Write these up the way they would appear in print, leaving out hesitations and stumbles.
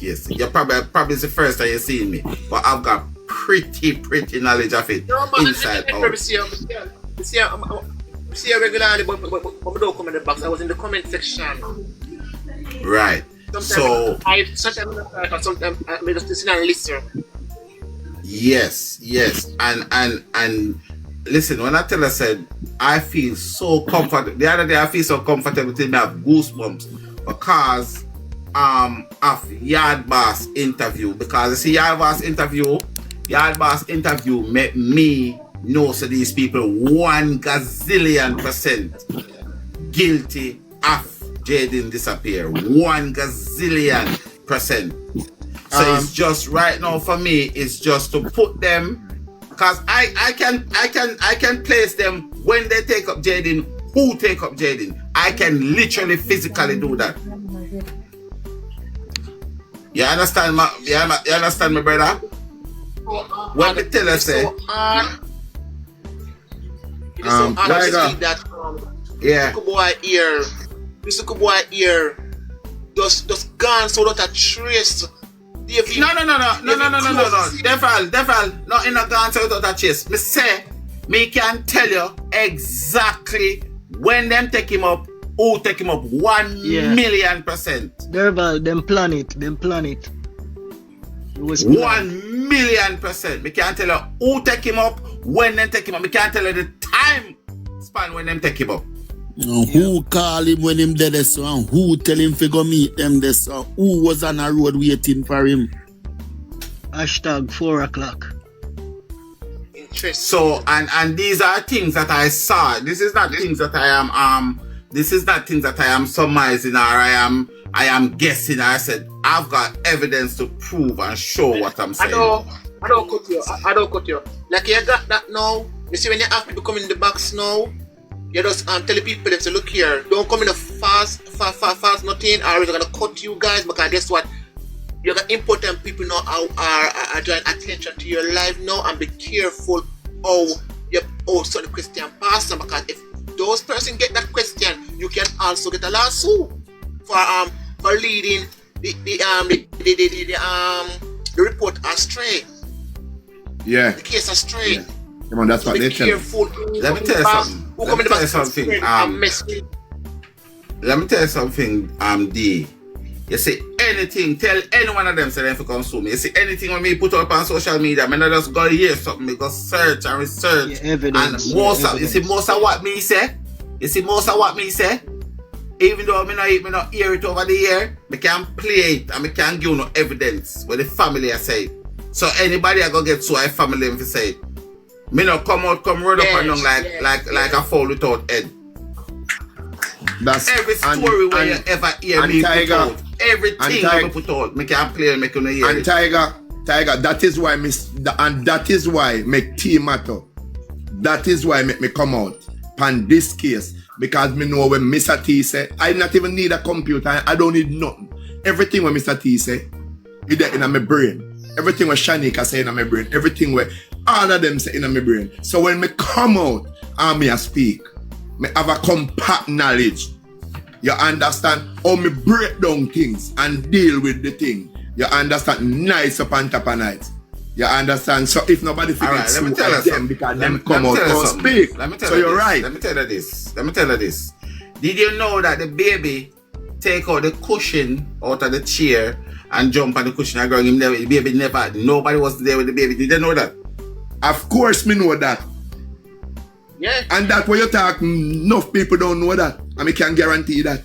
case. You probably it's the first time you're seeing me, but I've got pretty knowledge of it inside out. See regularly, but we don't come in the box. I was in the comment section. Right. Sometimes sometimes I just listen and listen. Yes, and listen. When I tell her, said I feel so comfortable. The other day I feel so comfortable till I have goosebumps because of Yard Boss interview. Because you see Yard Boss interview made me know so these people 1 gazillion% guilty of Jaden disappear. 1 gazillion%. So it's just right now for me, it's just to put them, because I can place them when they take up Jaden, who take up Jaden. I can literally physically do that. You understand you understand me, brother? When the teller say it is so hard to see that this boy here just gone so that a trace. No. Devil, not in a gone so without a trace. Me say, me can tell you exactly when them take him up, who take him up 1,000,000%. Devil, them plan it. It was 1,000,000%. Me can tell you who take him up, when them take him up. Me can tell you the time span when them take him up. Who call him when him dead so, and who tell him to go meet them this so, who was on a road waiting for him? Hashtag 4 o'clock. So and these are things that I saw. This is not things that I am surmising or I am guessing. I said I've got evidence to prove and show what I'm saying. I don't cut you. Like you got that now. You see when you have people come in the box now, you just tell the people to look here. Don't come in a fast nothing, or they're gonna cut you guys, because guess what? You got important people now are drawing attention to your life now, and be careful how you also the Christian pastor, because if those person get that question, you can also get a lawsuit for leading the report astray. Yeah. The case astray. Yeah. Come on, that's what they tell. Let me tell you something. D. You see anything, tell any one of them so they have to consume me. You see anything when me put up on social media, I not just go hear something, me go search and research. Evidence, and most of what me say, even though me not hear it over the year, me can play it and me can give no evidence what the family I say. So anybody I go get so I family if say it. Me not come run up and down like a fowl without head. That's every story where you ever hear me put out. Everything I put out, me can play and make you hear and it. Tiger, that is why that is why make tea matter. That is why make me come out on this case. Because me know when Mr. T say, I not even need a computer, I don't need nothing. Everything when Mr. T say, it's there in my brain. Everything what Shanika say in my brain. Everything where all of them say in my brain. So when me come out and me speak, me have a compact knowledge. You understand how me break down things and deal with the thing. You understand nice upon top of night. You understand? So if nobody forgets let me tell you something. Because them come out and speak. So you're right. Let me tell you this. Did you know that the baby take out the cushion out of the chair and jump on the cushion and ground? The baby never, nobody was there with the baby. Did you know that? Of course me know that. Yeah. And that when you talk, enough people don't know that. And I can guarantee that.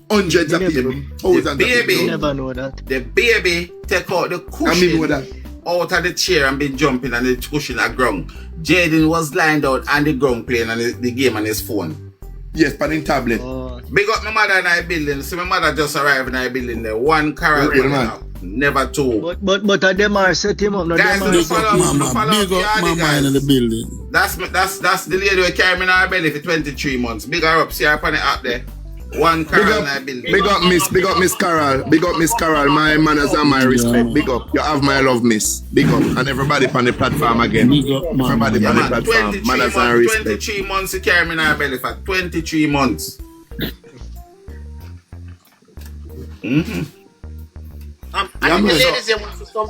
Hundreds of people, thousands of people. Never know that. The baby take out the cushion out of the chair and been jumping on the cushion at ground. Jaden was lying out on the ground playing on the game on his phone. Yes, but in tablet. Big up my mother in our building. See, my mother just arrived in our building there. 1 carrot going up, never 2. But them are set him up. Guys, big up mama in the building. That's the lady who carry me in our belly for 23 months. Big her up, see her on it up there. 1 Carol in our building. Big up Miss Carol. Big up Miss Carol. My manners and my respect. Big up. You have my love, Miss. Big up. And everybody on the platform again. Big up, everybody on the platform. Manners and respect. 23 months you carry me in our belly for 23 months. I Yeah, think the man. ladies they want to some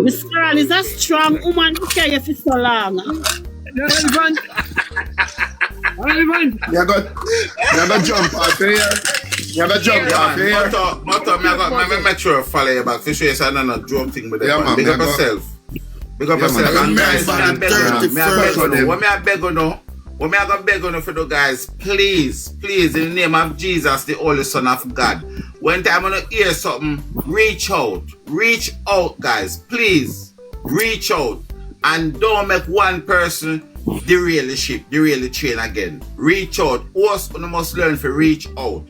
Miss Carol is a strong woman to carry for so long. Relevant. Relevant. You got jump off here. You got jump off here. But I make sure I follow you back. For sure, it's another drum thing with Yeah, them. man, Big up man, yourself. Big up Yeah, man, yourself. I And got guys, man, I beg you now. Me I beg you now. What me I beg you now? What me I gonna beg you now for the guys? Please, in the name of Jesus, the Holy Son of God. When time I'm gonna hear something, reach out. Reach out, guys. Please, reach out. And don't make one person derail the ship, derail the train again. Reach out. Us must learn to reach out.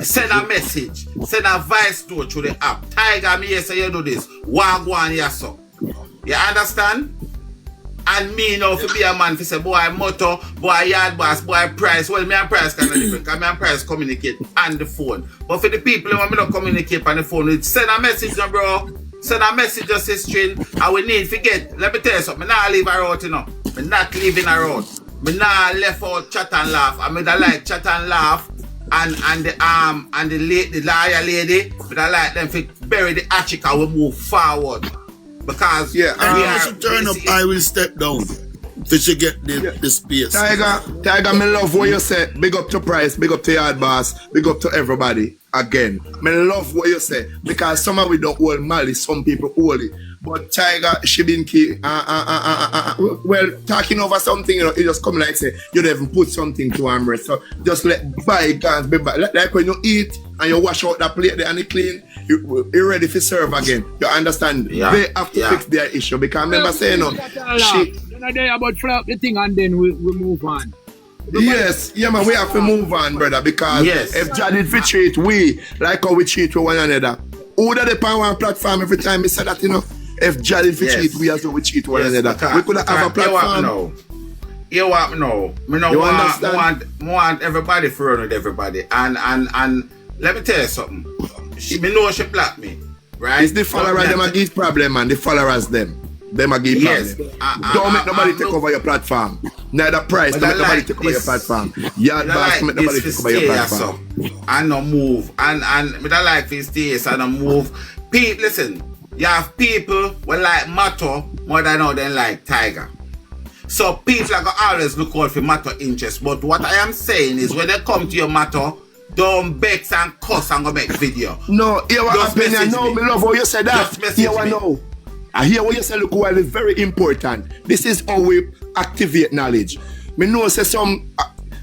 Send a message. Send a voice note through the app. Tiger, me say you do this. Wagwan, yes, so. You understand? And me now to be a man to say, boy, motto, boy, yard boss, boy, price. Well, me and price kind of different because me and price communicate on the phone. But for the people who want me not communicate on the phone, send a message, now, bro. Send a message just this string. And we need to get. Let me tell you something. I not leave her out, you know. I'm not leaving her out. I'm not left out chat and laugh. I mean, I like chat and laugh. And the lawyer lady, but I like them to bury the hatchet and we move forward. Because and once you turn up, I will step down. Till you get the space. Tiger, me love what you say. Big up to Price, big up to Yard Boss, big up to everybody. Again, me love what you say. Because some of we don't hold malice, some people hold it. But Tiger, she been key. Well, talking over something, you know, it just come like say, you don't even put something to armrest. So just let bygones be by. Like when you eat and you wash out that plate there and it clean, you're ready to serve again. You understand? Yeah. They have to fix their issue. Because remember saying, no, she... Day about flop the thing and then we move on. Yes, yeah man, we have to move on, brother, because if Jah did treat we like how we treat one another, who that the on one platform every time we say that, you know, if Jah did treat we as though we treat one another, we could have a platform. You want know? Me no want everybody to run with everybody, and let me tell you something. Me know she blocked me, right? It's the followers them a give problem, man. The followers them. Them a give problem. Don't make nobody take over your platform. Neither Price, don't make nobody take over your platform. Yard Boss, don't make nobody take over your platform. And no move. And me don't like this days and no move. Listen, you have people who like Mato more than how they like Tiger. So people are gonna always look out for Mato interest. But what I am saying is when they come to your Mato, don't bex and cuss and go make video. No, hear what opinion. No, me love how you said that. Hear what know. I hear what you say, look, while it's very important. This is how we activate knowledge. Me know say some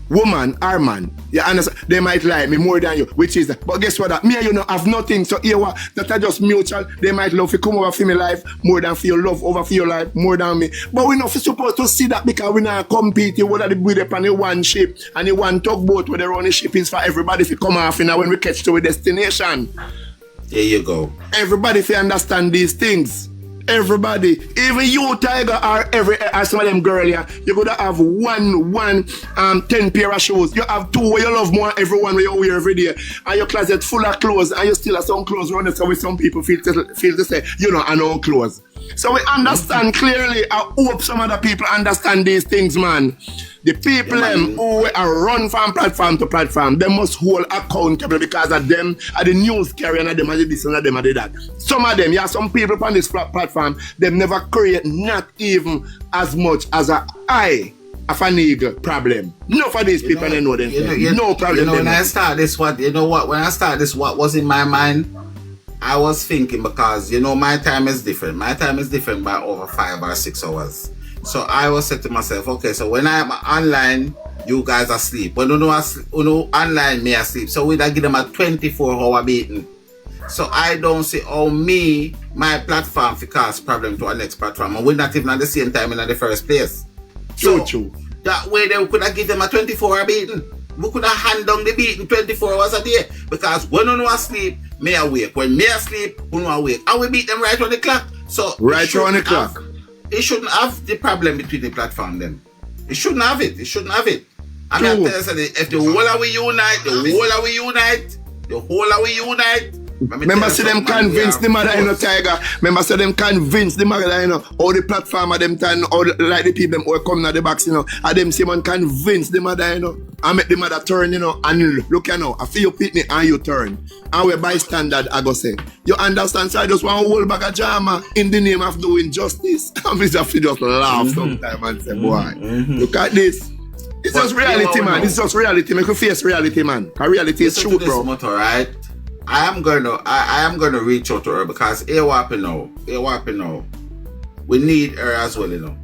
woman or man, you understand, they might like me more than you, which is that. But guess what? Me and you know have nothing. So hear what? That are just mutual. They might love to come over for my life more than for your love over for your life more than me. But we're not supposed to see that because we're not competing whether they build up on the one ship and the one tugboat where they run the ship is for everybody to come off in when we catch to a destination. There you go. Everybody to understand these things. Everybody, even you, Tiger, or some of them girl here, you gotta have 10 pair of shoes. You have 2 where you love more everyone where you wear every day. And your closet full of clothes, and you still have some clothes running so with some people feel to say, you know, I know clothes. So we understand clearly. I hope some other people understand these things, man. The people who are run from platform to platform, they must hold accountable because of them are the news carrier and them are the this and them are the that. Some of them, some people on this platform, they never create not even as much as a eye of an eagle problem. No for these people, they know them. No problem. When I start this, when I start this, what was in my mind? I was thinking because, my time is different. My time is different by over 5 or 6 hours. So I was saying to myself, okay, so when I'm online, you guys are asleep. When you know online, me asleep. So we give them a 24-hour meeting. So I don't see how my platform will cause problem to our next platform. And we're not even at the same time in the first place. True. That way they could have given them a 24-hour beating. We could have hand down the beating 24 hours a day. Because when you know asleep, me awake. When me asleep, you know awake. And we beat them right on the clock. So right on the clock. It shouldn't have the problem between the platform them. It shouldn't have it. And I'm telling you, if the whole of we unite, the whole of we unite, Remember, say them convince the mother, you know, Tiger. Remember, say them convince the mother, you know, all the platform of them time, all like the people them all coming at the box, you know, and them say man convince the mother, you know, and make the mother turn, you know, and look, you know, I feel you pick me and you turn. And we bystander, I go say, you understand? So I just want a whole bag of drama in the name of doing justice. And we just laugh sometimes and say, boy, look at this. It's just reality, man. It's just reality. Make you face reality, man. Because reality is true, bro. Motto, right? I am gonna reach out to her because we need her as well, you know.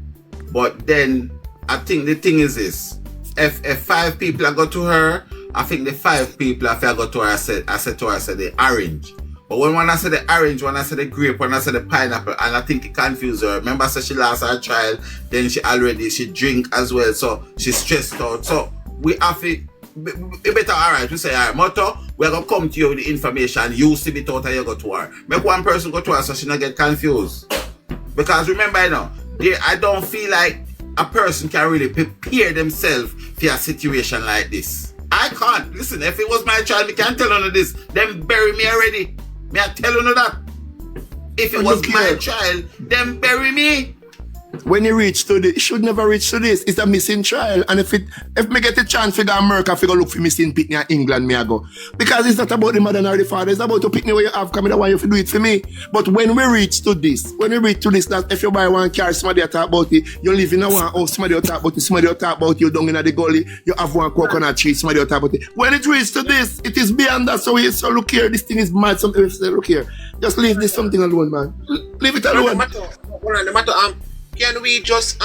But then I think the thing is this: if 5 people I go to her, I think the 5 people if I go to her, I said to her, I said the orange. But when I said the orange, when I said the grape, when I said the pineapple, and I think it confused her. Remember, so she lost her child, then she drink as well, so she's stressed out. So we have to. It better, alright, we say, alright, Motto, we're gonna come to you with the information, you see it out and you go to her. Make one person go to her so she not get confused. Because remember, you know, I don't feel like a person can really prepare themselves for a situation like this. I can't. Listen, if it was my child, I can't tell her this. Them bury me already. Me I tell you that. If it was my child, them bury me. When you reach to this, it should never reach to this. It's a missing child. And if me get a chance to go to America, I look for missing Pitney in England, me I go. Because it's not about the mother nor the father, it's about the Pitney where you have coming, I want you to do it for me. But when we reach to this, that if you buy one car, somebody will talk about it, you live in a one house, somebody will talk about it, somebody will talk about you down in the gully, you have one coconut tree, somebody will talk about it. When it reaches to this, it is beyond that. So look here, this thing is mad. Something say, look here. Just leave this something alone, man. Leave it alone. No matter, can we just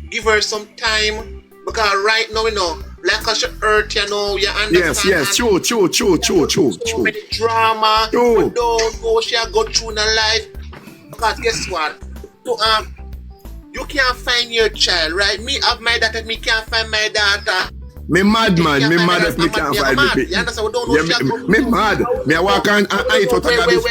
give her some time? Because right now, you know, like I should hurt, you know, you understand. Yes, true. So many drama, true. You don't know she go through in her life. Because guess what? So, you can't find your child, right? Me have my daughter, me can't find my daughter. Me mad, man. Me mad if me can't find me. You understand? We don't know she go me mad. Me walk and eat out of this.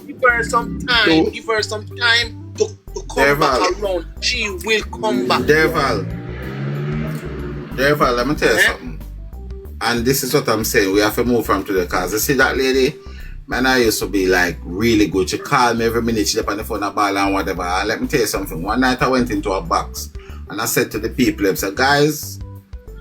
Give her some time. Give her some time to come back around. She will come back. Devil, let me tell you something. And this is what I'm saying. We have to move from to the cars. You see that lady? Man, I used to be like really good. She called me every minute. She up on the phone, a ball and whatever. And let me tell you something. One night I went into a box and I said to the people, I said, guys,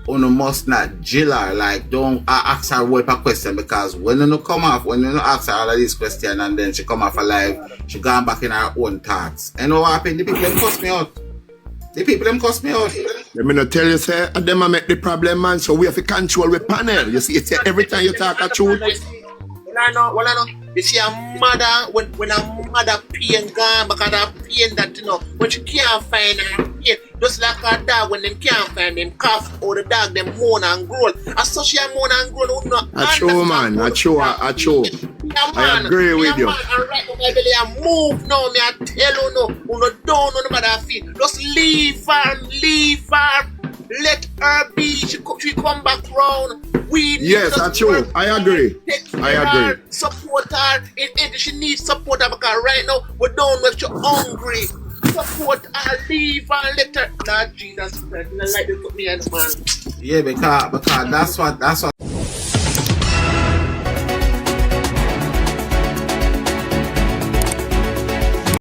you must not jill her. Like, don't ask her a question, because when you come off, when you ask her all of these questions and then she come off alive, she gone back in her own thoughts. And what happened? The people them cuss me out. Let me not tell you, sir, and them I make the problem, man. So we have to control the panel. You see, it's every time you talk a truth. Well, I know. You see a mother, when a mother pain gone, because of pain that, you know, when she can't find her pain, just like a dog, when them can't find them cough, or the dog, them moan and groan. As such a moan and groan, would not understand. Man, I agree with you. Man, and right now, my belly, I move now, me I tell you no, you don't know no matter feel. Just leave her. Let her be. She come back round. Yes, that's true. I agree. Support her. She needs support her, because right now we don't know if she's hungry. Support her, leave her, let her. Lord Jesus Christ, like they put me in, man. Yeah, because that's what